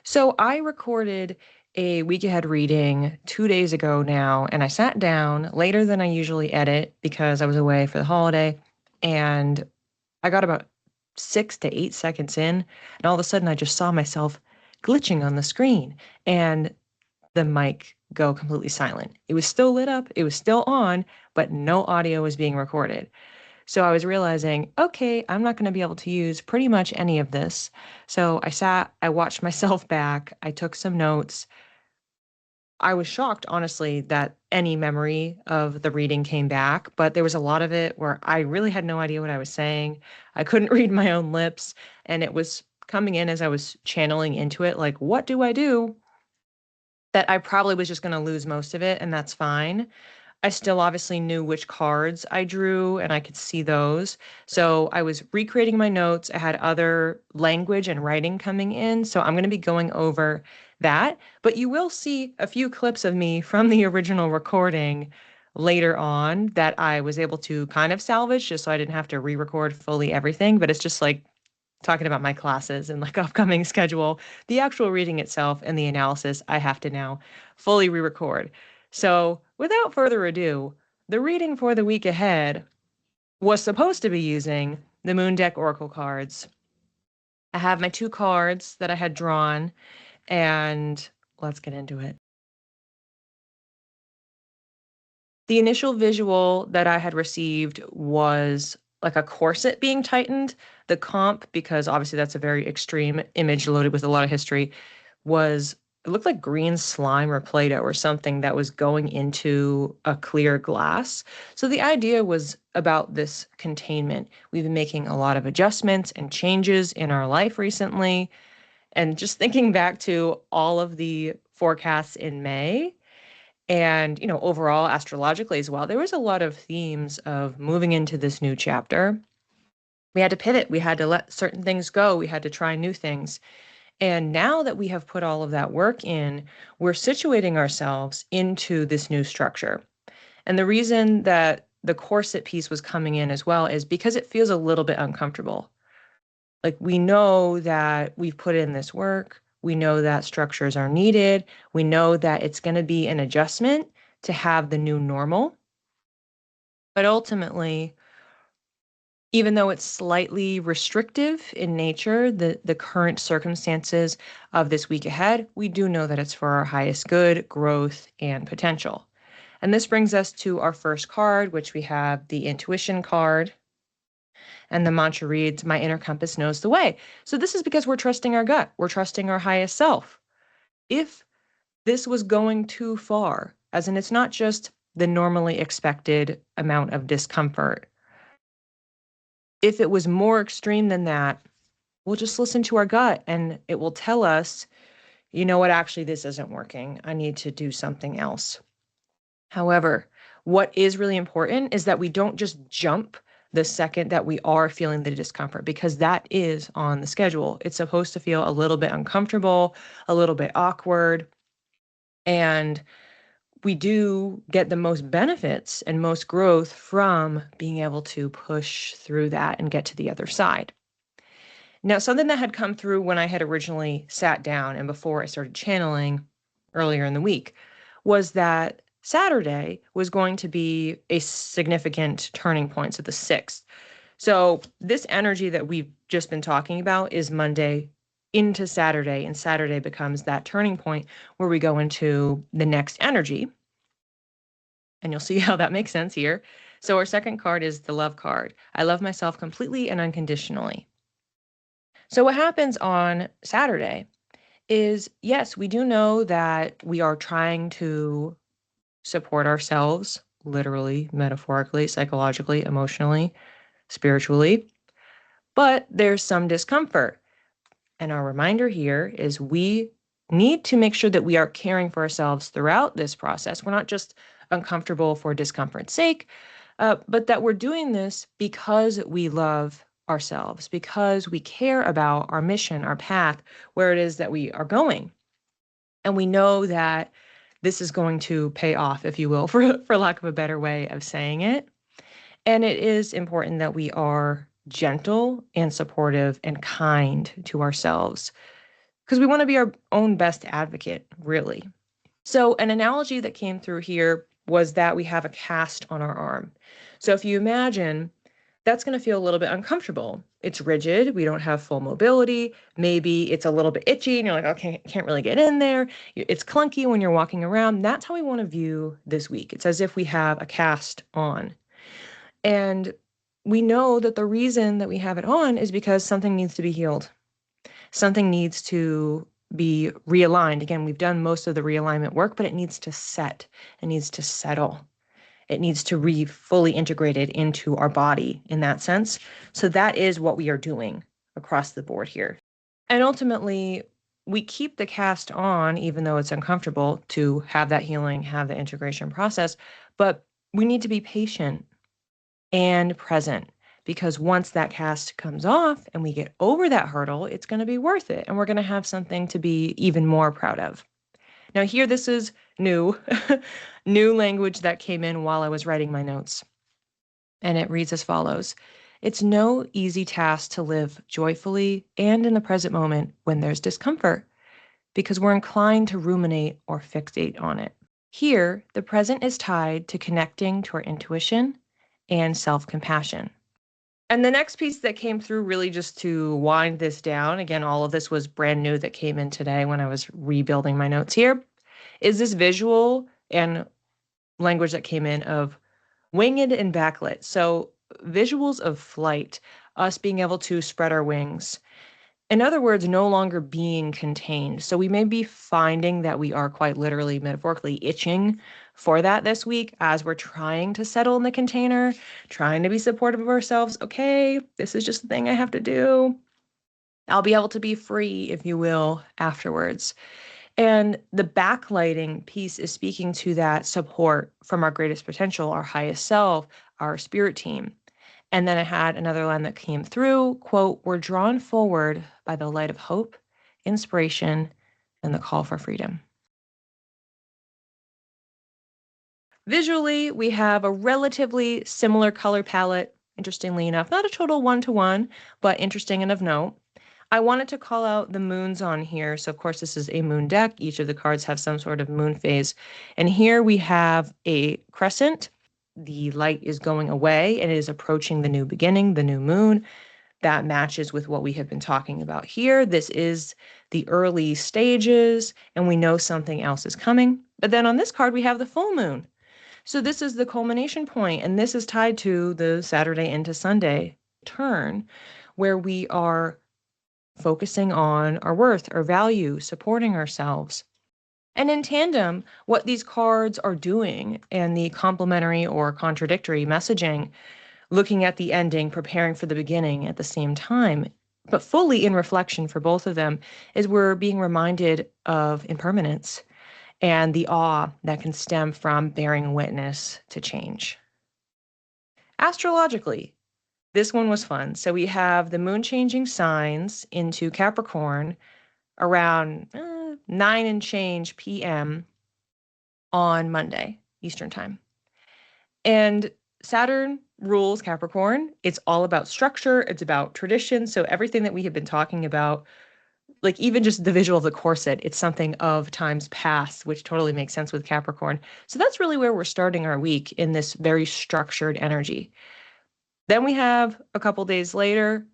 So I recorded a week ahead reading 2 days ago now, and I sat down later than I usually edit because I was away for the holiday, and I got about 6 to 8 seconds in, and all of a sudden I just saw myself glitching on the screen and the mic go completely silent. It was still lit up, it was still on, but no audio was being recorded. So I was realizing, okay, I'm not going to be able to use pretty much any of this. So I sat, I watched myself back, I took some notes. I was shocked, honestly, that any memory of the reading came back, but there was a lot of it where I really had no idea what I was saying. I couldn't read my own lips, and it was coming in as I was channeling into it, like, what do I do? That I probably was just going to lose most of it, and that's fine. I still obviously knew which cards I drew and I could see those. So I was recreating my notes. I had other language and writing coming in. So I'm going to be going over that. But you will see a few clips of me from the original recording later on that I was able to kind of salvage just so I didn't have to re record fully everything. But it's just like talking about my classes and like upcoming schedule. The actual reading itself and the analysis, I have to now fully re record. So, without further ado, the reading for the week ahead was supposed to be using the Moon Deck Oracle cards. I have my two cards that I had drawn, and let's get into it. The initial visual that I had received was like a corset being tightened. The comp, because obviously that's a very extreme image loaded with a lot of history, was it looked like green slime or Play-Doh or something that was going into a clear glass. So the idea was about this containment. We've been making a lot of adjustments and changes in our life recently. And just thinking back to all of the forecasts in May, and, overall, astrologically as well, there was a lot of themes of moving into this new chapter. We had to pivot. We had to let certain things go. We had to try new things. And now that we have put all of that work in, we're situating ourselves into this new structure. And the reason that the corset piece was coming in as well is because it feels a little bit uncomfortable. Like we know that we've put in this work. We know that structures are needed. We know that it's going to be an adjustment to have the new normal. But ultimately, even though it's slightly restrictive in nature, the current circumstances of this week ahead, we do know that it's for our highest good, growth, and potential. And this brings us to our first card, which we have the intuition card. And the mantra reads, my inner compass knows the way. So this is because we're trusting our gut. We're trusting our highest self. If this was going too far, as in it's not just the normally expected amount of discomfort. If it was more extreme than that, we'll just listen to our gut and it will tell us, you know what, actually, this isn't working. I need to do something else. However, what is really important is that we don't just jump the second that we are feeling the discomfort, because that is on the schedule. It's supposed to feel a little bit uncomfortable, a little bit awkward, and we do get the most benefits and most growth from being able to push through that and get to the other side. Now, something that had come through when I had originally sat down and before I started channeling earlier in the week was that Saturday was going to be a significant turning point, so the 6th. So this energy that we've just been talking about is Monday into Saturday, and Saturday becomes that turning point where we go into the next energy. And you'll see how that makes sense here. So our second card is the love card. I love myself completely and unconditionally. So what happens on Saturday is, yes, we do know that we are trying to support ourselves, literally, metaphorically, psychologically, emotionally, spiritually, but there's some discomfort. And our reminder here is we need to make sure that we are caring for ourselves throughout this process. We're not just uncomfortable for discomfort's sake, but that we're doing this because we love ourselves, because we care about our mission, our path, where it is that we are going. And we know that this is going to pay off, if you will, for lack of a better way of saying it. And it is important that we are gentle and supportive and kind to ourselves. because we want to be our own best advocate, really. So, an analogy that came through here was that we have a cast on our arm. So, if you imagine, that's going to feel a little bit uncomfortable. It's rigid. We don't have full mobility. Maybe it's a little bit itchy and you're like, okay, can't really get in there. It's clunky when you're walking around. That's how we want to view this week. It's as if we have a cast on. And we know that the reason that we have it on is because something needs to be healed. Something needs to be realigned. Again, we've done most of the realignment work, but it needs to set. It needs to settle. It needs to be fully integrated into our body in that sense. So that is what we are doing across the board here. And ultimately, we keep the cast on, even though it's uncomfortable, to have that healing, have the integration process. But we need to be patient and present, because once that cast comes off and we get over that hurdle, it's going to be worth it. And we're going to have something to be even more proud of. Now, here, this is new, new language that came in while I was writing my notes. And it reads as follows: It's no easy task to live joyfully and in the present moment when there's discomfort, because we're inclined to ruminate or fixate on it. Here, the present is tied to connecting to our intuition and self-compassion. And the next piece that came through, really just to wind this down, again, all of this was brand new that came in today when I was rebuilding my notes here, is this visual and language that came in of winged and backlit. So visuals of flight, us being able to spread our wings. In other words, no longer being contained. So we may be finding that we are quite literally, metaphorically itching for that this week as we're trying to settle in the container, trying to be supportive of ourselves. Okay, this is just the thing I have to do. I'll be able to be free, if you will, afterwards. And the backlighting piece is speaking to that support from our greatest potential, our highest self, our spirit team. And then I had another line that came through, quote, "We're drawn forward by the light of hope, inspiration, and the call for freedom." Visually, we have a relatively similar color palette, interestingly enough, not a total one-to-one, but interesting and of note. I wanted to call out the moons on here. So, of course, this is a moon deck. Each of the cards have some sort of moon phase. And here we have a crescent. The light is going away and it is approaching the new beginning, the new moon. That matches with what we have been talking about here. This is the early stages, and we know something else is coming. But then on this card, we have the full moon. So this is the culmination point, and this is tied to the Saturday into Sunday turn, where we are focusing on our worth, our value, supporting ourselves. And in tandem, what these cards are doing and the complementary or contradictory messaging, looking at the ending, preparing for the beginning at the same time, but fully in reflection for both of them, is we're being reminded of impermanence and the awe that can stem from bearing witness to change. Astrologically, this one was fun. So we have the moon changing signs into Capricorn around 9 and change p.m. on Monday, Eastern time. And Saturn rules Capricorn. It's all about structure. It's about tradition. So everything that we have been talking about, like even just the visual of the corset, it's something of times past, which totally makes sense with Capricorn. So that's really where we're starting our week, in this very structured energy. Then we have a couple days later,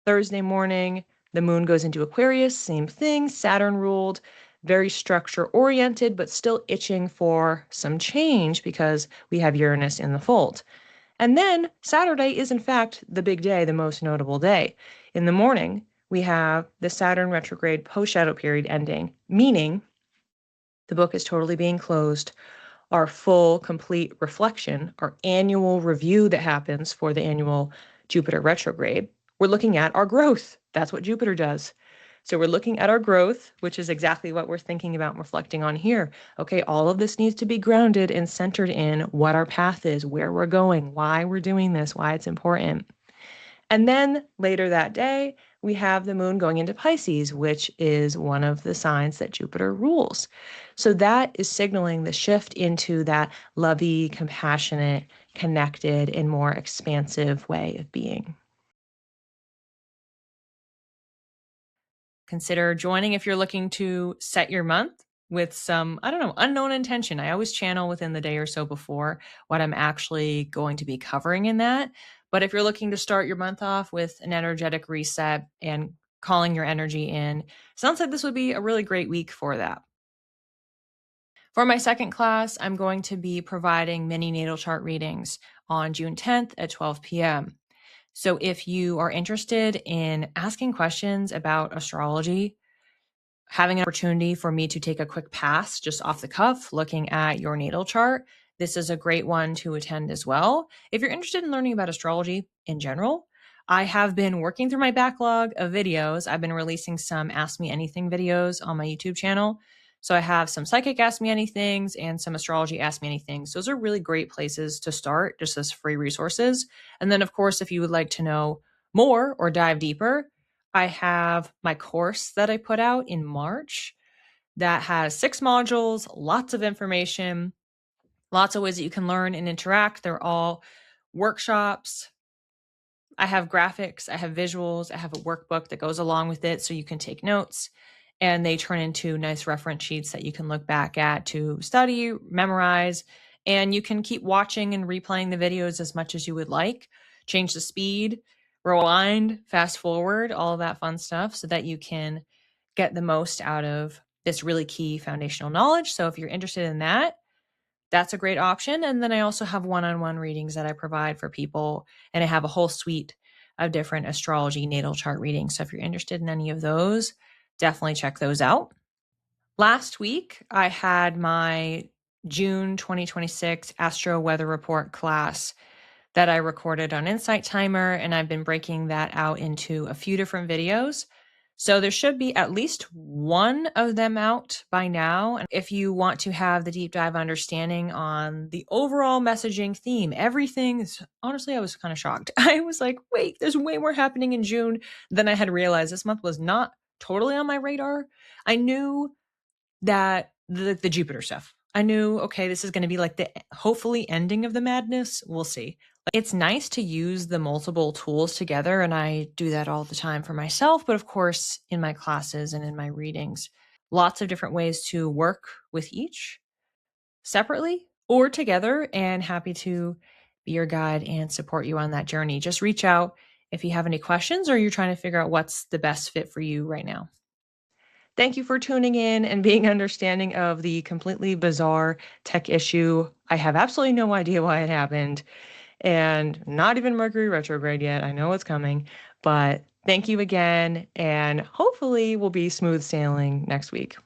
Thursday morning, the moon goes into Aquarius, same thing, Saturn ruled, very structure oriented, but still itching for some change because we have Uranus in the fold. And then Saturday is in fact the big day, the most notable day. In the morning, we have the Saturn retrograde post-shadow period ending, meaning the book is totally being closed. Our full, complete reflection, our annual review that happens for the annual Jupiter retrograde, we're looking at our growth. That's what Jupiter does. So we're looking at our growth, which is exactly what we're thinking about and reflecting on here. Okay, all of this needs to be grounded and centered in what our path is, where we're going, why we're doing this, why it's important. And then later that day, we have the moon going into Pisces, which is one of the signs that Jupiter rules. So that is signaling the shift into that lovey, compassionate, connected, and more expansive way of being. Consider joining if you're looking to set your month with some, I don't know, unknown intention. I always channel within the day or so before what I'm actually going to be covering in that. But if you're looking to start your month off with an energetic reset and calling your energy in, sounds like this would be a really great week for that. For my second class, I'm going to be providing mini natal chart readings on June 10th at 12 p.m. So if you are interested in asking questions about astrology, having an opportunity for me to take a quick pass just off the cuff, looking at your natal chart, this is a great one to attend as well. If you're interested in learning about astrology in general, I have been working through my backlog of videos. I've been releasing some Ask Me Anything videos on my YouTube channel. So I have some psychic Ask Me Anythings and some astrology Ask Me Anythings. Those are really great places to start, just as free resources. And then, of course, if you would like to know more or dive deeper, I have my course that I put out in March that has 6 modules, lots of information, lots of ways that you can learn and interact. They're all workshops. I have graphics, I have visuals, I have a workbook that goes along with it so you can take notes. And they turn into nice reference sheets that you can look back at to study, memorize, and you can keep watching and replaying the videos as much as you would like. Change the speed, rewind, fast forward, all of that fun stuff so that you can get the most out of this really key foundational knowledge. So if you're interested in that, that's a great option. And then I also have one-on-one readings that I provide for people, and I have a whole suite of different astrology natal chart readings. So if you're interested in any of those, definitely check those out. Last week, I had my June 2026 Astro Weather Report class that I recorded on Insight Timer, and I've been breaking that out into a few different videos. So there should be at least one of them out by now. And if you want to have the deep dive understanding on the overall messaging theme, everything is honestly, I was kind of shocked. I was like, wait, there's way more happening in June than I had realized. This month was not totally on my radar. I knew that the Jupiter stuff. I knew, okay, this is going to be like the hopefully ending of the madness. We'll see. It's nice to use the multiple tools together, and I do that all the time for myself, but of course, in my classes and in my readings, lots of different ways to work with each separately or together, and happy to be your guide and support you on that journey. Just reach out if you have any questions or you're trying to figure out what's the best fit for you right now. Thank you for tuning in and being understanding of the completely bizarre tech issue. I have absolutely no idea why it happened, and not even Mercury retrograde yet. I know it's coming, but thank you again, and hopefully we'll be smooth sailing next week.